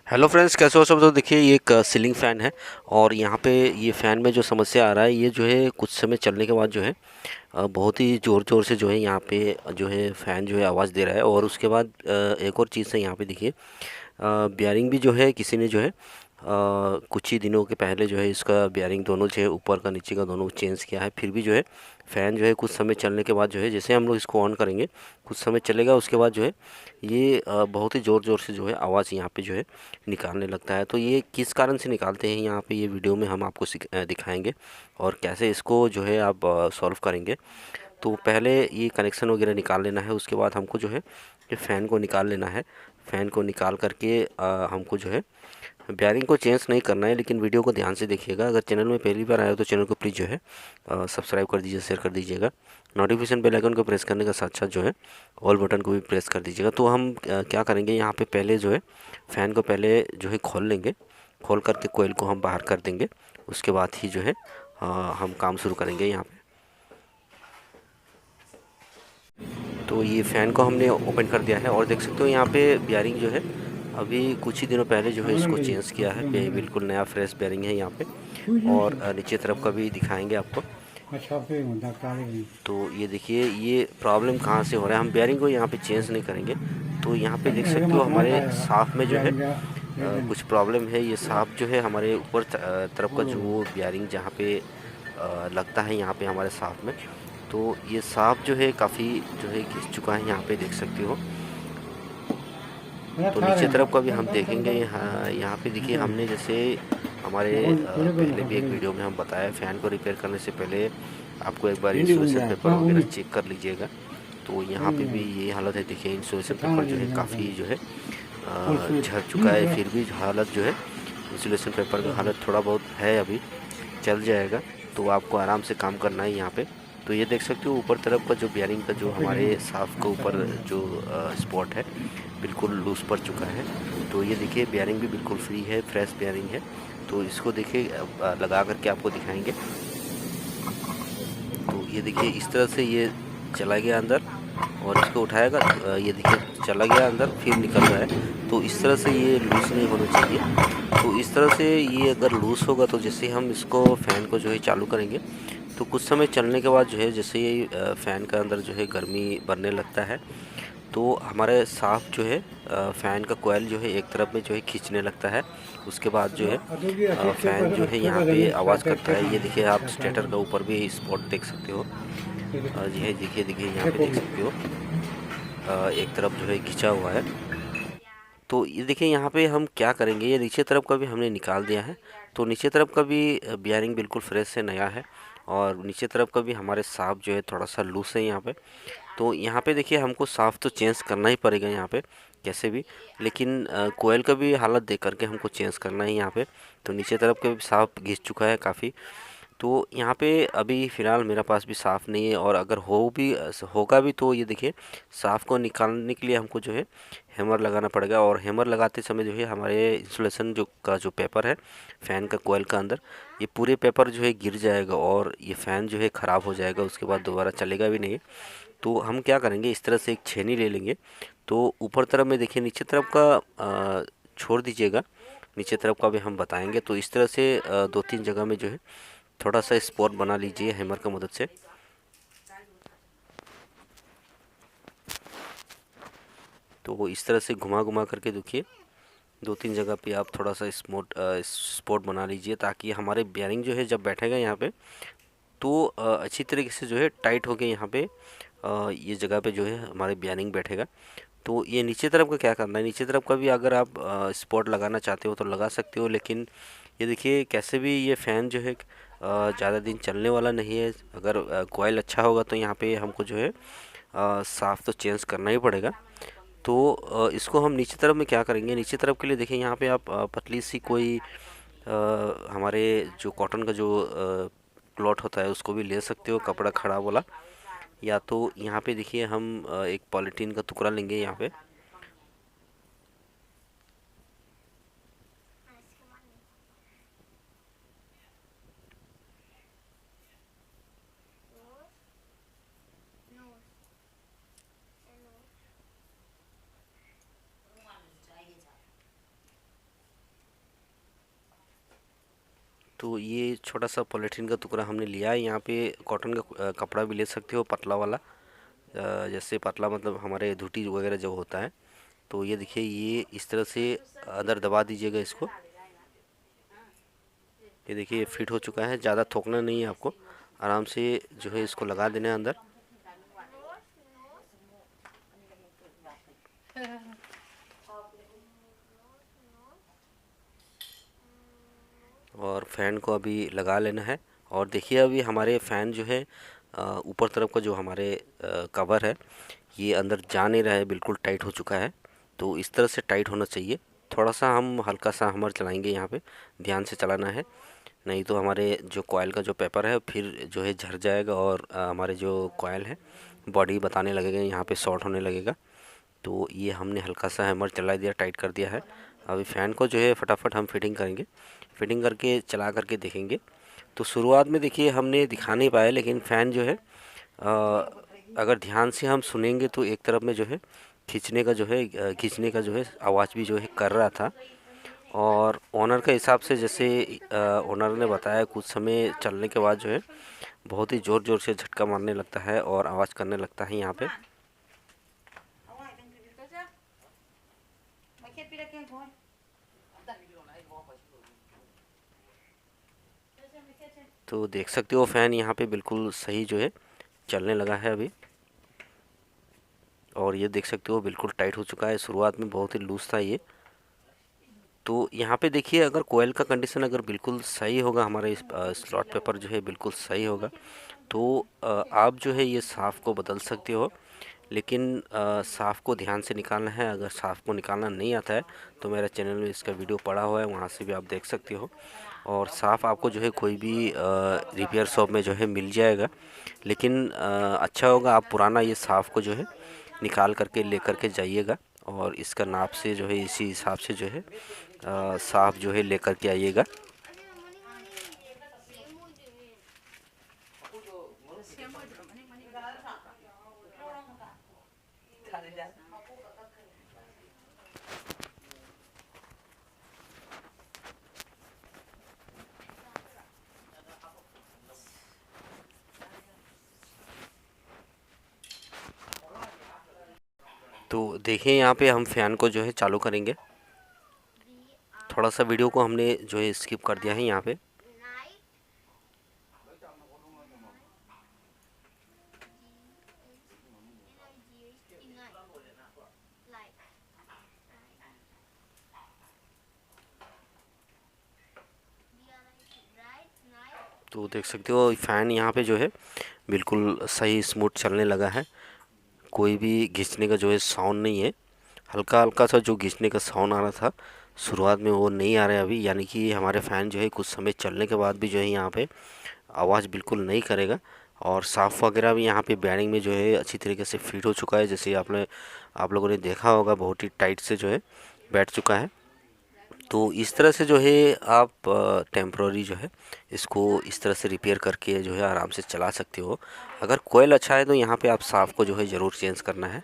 Hello friends, कैसे हो सब। तो देखिए ये एक सीलिंग फ़ैन है और यहाँ पे ये फ़ैन में जो समस्या आ रहा है ये जो है कुछ समय चलने के बाद जो है बहुत ही ज़ोर ज़ोर से जो है यहाँ पे जो है फ़ैन जो है आवाज़ दे रहा है। और उसके बाद एक और चीज़ है यहाँ पे देखिए, बियरिंग भी जो है किसी ने जो है कुछ ही दिनों के पहले जो है इसका बियरिंग दोनों जो है ऊपर का नीचे का दोनों चेंज किया है। फिर भी जो है फ़ैन जो है कुछ समय चलने के बाद जो है जैसे हम लोग इसको ऑन करेंगे कुछ समय चलेगा, उसके बाद जो है ये बहुत ही ज़ोर ज़ोर से जो है आवाज़ यहाँ पे जो है निकालने लगता है। तो ये किस कारण से निकालते हैं यहाँ पे ये वीडियो में हम आपको दिखाएंगे और कैसे इसको जो है आप सॉल्व करेंगे। तो पहले ये कनेक्शन वगैरह निकाल लेना है, उसके बाद हमको जो है ये फ़ैन को निकाल लेना है। फ़ैन को निकाल करके हमको जो है बेयरिंग को चेंज नहीं करना है, लेकिन वीडियो को ध्यान से देखिएगा। अगर चैनल में पहली बार आए हो तो चैनल को प्लीज़ जो है सब्सक्राइब कर दीजिए, शेयर कर दीजिएगा। नोटिफिकेशन बेल आइकन को प्रेस करने का साथ साथ जो है ऑल बटन को भी प्रेस कर दीजिएगा। तो हम क्या करेंगे यहाँ पे पहले जो है फ़ैन को पहले जो है खोल लेंगे। खोल करके कोयल को हम बाहर कर देंगे, उसके बाद ही जो है हम काम शुरू करेंगे यहाँ पे। तो ये फ़ैन को हमने ओपन कर दिया है और देख सकते हो यहाँ पे बेयरिंग जो है अभी कुछ ही दिनों पहले जो है इसको चेंज किया है। बिल्कुल नया फ्रेश बेयरिंग है यहाँ पे। और नीचे तरफ का भी दिखाएंगे आपको। तो ये देखिए ये प्रॉब्लम कहाँ से हो रहा है। हम बेयरिंग को यहाँ पे चेंज नहीं करेंगे। तो यहाँ पे देख सकते हो हमारे साफ में जो है कुछ प्रॉब्लम है। ये साफ जो है हमारे ऊपर तरफ का जो बेयरिंग जहाँ पे लगता है यहाँ पे हमारे साफ में, तो ये साफ जो है काफ़ी जो है घिस चुका है, यहाँ पे देख सकते हो। तो नीचे तरफ का भी हम देखेंगे। यहाँ पे देखिए हमने जैसे हमारे पहले भी एक वीडियो में हम बताया, फ़ैन को रिपेयर करने से पहले आपको एक बार इंसुलेशन पेपर वगैरह चेक कर लीजिएगा। तो यहाँ पे भी ये हालत है। देखिए इंसुलेशन पेपर जो है काफ़ी जो है झड़ चुका है, फिर भी हालत जो है इंसुलेशन पेपर का हालत थोड़ा बहुत है, अभी चल जाएगा। तो आपको आराम से काम करना है यहाँ पे। तो ये देख सकते हो ऊपर तरफ का जो बेयरिंग का जो हमारे साफ के ऊपर जो स्पॉट है बिल्कुल लूज पड़ चुका है। तो ये देखिए बेयरिंग भी बिल्कुल फ्री है, फ्रेश बेयरिंग है। तो इसको देखिए लगा करके आपको दिखाएंगे। तो ये देखिए इस तरह से ये चला गया अंदर और इसको उठाएगा, ये देखिए चला गया अंदर फिर निकल रहा है। तो इस तरह से ये लूज़ नहीं होना चाहिए। तो इस तरह से ये अगर लूज़ होगा तो जैसे हम इसको फ़ैन को जो है चालू करेंगे तो कुछ समय चलने के बाद जो है जैसे ये फ़ैन का अंदर जो है गर्मी बनने लगता है, तो हमारे साफ जो है फ़ैन का कोयल जो है एक तरफ में जो है खींचने लगता है। उसके बाद जो है फ़ैन जो है यहाँ पे आवाज़ करता है। ये देखिए आप स्टेटर का ऊपर भी स्पॉट देख सकते हो। जी है, देखिए देखिए यहाँ पे देख सकते हो एक तरफ जो है खिंचा हुआ है। तो ये देखिए यहाँ पे हम क्या करेंगे, ये नीचे तरफ का भी हमने निकाल दिया है। तो नीचे तरफ का भी बियरिंग बिल्कुल फ्रेश से नया है और नीचे तरफ का भी हमारे साफ जो है थोड़ा सा लूज है यहाँ पे। तो यहाँ पे देखिए हमको साफ़ तो चेंज करना ही पड़ेगा यहाँ पे कैसे भी, लेकिन कोयल का भी हालत देख करके हमको चेंज करना है यहाँ पे। तो नीचे तरफ का भी साफ़ घिस चुका है काफ़ी। तो यहाँ पे अभी फ़िलहाल मेरा पास भी साफ़ नहीं है, और अगर होगा भी तो ये देखिए साफ़ को निकालने के लिए हमको जो है हैमर लगाना पड़ेगा। और हैमर लगाते समय जो है हमारे इंसुलेशन जो पेपर है फ़ैन का कोयल का अंदर, ये पूरे पेपर जो है गिर जाएगा और ये फ़ैन जो है ख़राब हो जाएगा, उसके बाद दोबारा चलेगा भी नहीं। तो हम क्या करेंगे, इस तरह से एक छेनी ले लेंगे। तो ऊपर तरफ में देखिए नीचे तरफ का छोड़ दीजिएगा, नीचे तरफ का भी हम बताएंगे। तो इस तरह से दो तीन जगह में जो है थोड़ा सा स्पॉट बना लीजिए हैमर की मदद से। तो वो इस तरह से घुमा घुमा करके देखिए दो तीन जगह पे आप थोड़ा सा स्पॉट बना लीजिए, ताकि हमारे बेयरिंग जो है जब बैठेगा यहाँ पे तो अच्छी तरीके से जो है टाइट होके यहाँ पे ये जगह पे जो है हमारे बेयरिंग बैठेगा। तो ये नीचे तरफ का क्या करना है, नीचे तरफ का भी अगर आप स्पॉट लगाना चाहते हो तो लगा सकते हो, लेकिन ये देखिए कैसे भी ये फ़ैन जो है ज़्यादा दिन चलने वाला नहीं है। अगर कोयल अच्छा होगा तो यहाँ पे हमको जो है साफ़ तो चेंज करना ही पड़ेगा। तो इसको हम नीचे तरफ में क्या करेंगे, नीचे तरफ के लिए देखिए यहाँ पे आप पतली सी कोई हमारे जो कॉटन का जो क्लॉथ होता है उसको भी ले सकते हो, कपड़ा खड़ा वाला। या तो यहाँ पे देखिए हम एक पॉलीथीन का टुकड़ा लेंगे यहाँ पे। तो ये छोटा सा पॉलीथीन का टुकड़ा हमने लिया है। यहाँ पे कॉटन का कपड़ा भी ले सकते हो, पतला वाला, जैसे पतला मतलब हमारे धोती वगैरह जो होता है। तो ये देखिए, ये इस तरह से अंदर दबा दीजिएगा इसको। ये देखिए फिट हो चुका है, ज़्यादा थोकना नहीं है आपको, आराम से जो है इसको लगा देना है अंदर। और फ़ैन को अभी लगा लेना है। और देखिए अभी हमारे फ़ैन जो है ऊपर तरफ का जो हमारे कवर है ये अंदर जा नहीं रहा है, बिल्कुल टाइट हो चुका है। तो इस तरह से टाइट होना चाहिए। थोड़ा सा हम हल्का सा हमर चलाएंगे यहाँ पे, ध्यान से चलाना है, नहीं तो हमारे जो कॉयल का जो पेपर है फिर जो है झड़ जाएगा और हमारे जो कॉयल है बॉडी बताने लगेगा, यहाँ पे शॉर्ट होने लगेगा। तो ये हमने हल्का सा हैमर चला दिया, टाइट कर दिया है। अभी फ़ैन को जो है फटाफट हम फिटिंग करेंगे, फिटिंग करके चला करके देखेंगे। तो शुरुआत में देखिए हमने दिखा नहीं पाया, लेकिन फ़ैन जो है अगर ध्यान से हम सुनेंगे तो एक तरफ में जो है खींचने का जो है आवाज़ भी जो है कर रहा था। और ओनर के हिसाब से, जैसे ओनर ने बताया, कुछ समय चलने के बाद जो है बहुत ही ज़ोर ज़ोर से झटका मारने लगता है और आवाज़ करने लगता है यहाँ पे। तो देख सकते हो फ़ैन यहाँ पे बिल्कुल सही जो है चलने लगा है अभी। और ये देख सकते हो बिल्कुल टाइट हो चुका है, शुरुआत में बहुत ही लूज़ था ये। तो यहाँ पे देखिए, अगर कोयल का कंडीशन अगर बिल्कुल सही होगा, हमारा स्लॉट पेपर जो है बिल्कुल सही होगा, तो आप जो है ये साफ़ को बदल सकते हो। लेकिन साफ़ को ध्यान से निकालना है। अगर साफ़ को निकालना नहीं आता है तो मेरा चैनल में इसका वीडियो पड़ा हुआ है, वहाँ से भी आप देख सकते हो। और साफ़ आपको जो है कोई भी रिपेयर शॉप में जो है मिल जाएगा। लेकिन अच्छा होगा आप पुराना ये साफ़ को जो है निकाल करके ले करके जाइएगा, और इसका नाप से जो है इसी हिसाब से जो है साफ़ जो है ले करके आइएगा। तो देखिए यहाँ पे हम फ़ैन को जो है चालू करेंगे। थोड़ा सा वीडियो को हमने जो है स्किप कर दिया है यहाँ पे। तो देख सकते हो फ़ैन यहाँ पे जो है बिल्कुल सही स्मूथ चलने लगा है, कोई भी घिसने का जो है साउंड नहीं है। हल्का हल्का सा जो घिसने का साउंड आ रहा था शुरुआत में, वो नहीं आ रहा है अभी। यानी कि हमारे फ़ैन जो है कुछ समय चलने के बाद भी जो है यहाँ पे आवाज़ बिल्कुल नहीं करेगा। और साफ़ वगैरह भी यहाँ पे बेयरिंग में जो है अच्छी तरीके से फिट हो चुका है, जैसे आप लोगों ने देखा होगा, बहुत ही टाइट से जो है बैठ चुका है। तो इस तरह से जो है आप टेम्प्रोरी जो है इसको इस तरह से रिपेयर करके जो है आराम से चला सकते हो। अगर कोयल अच्छा है तो यहाँ पे आप साफ़ को जो है ज़रूर चेंज करना है।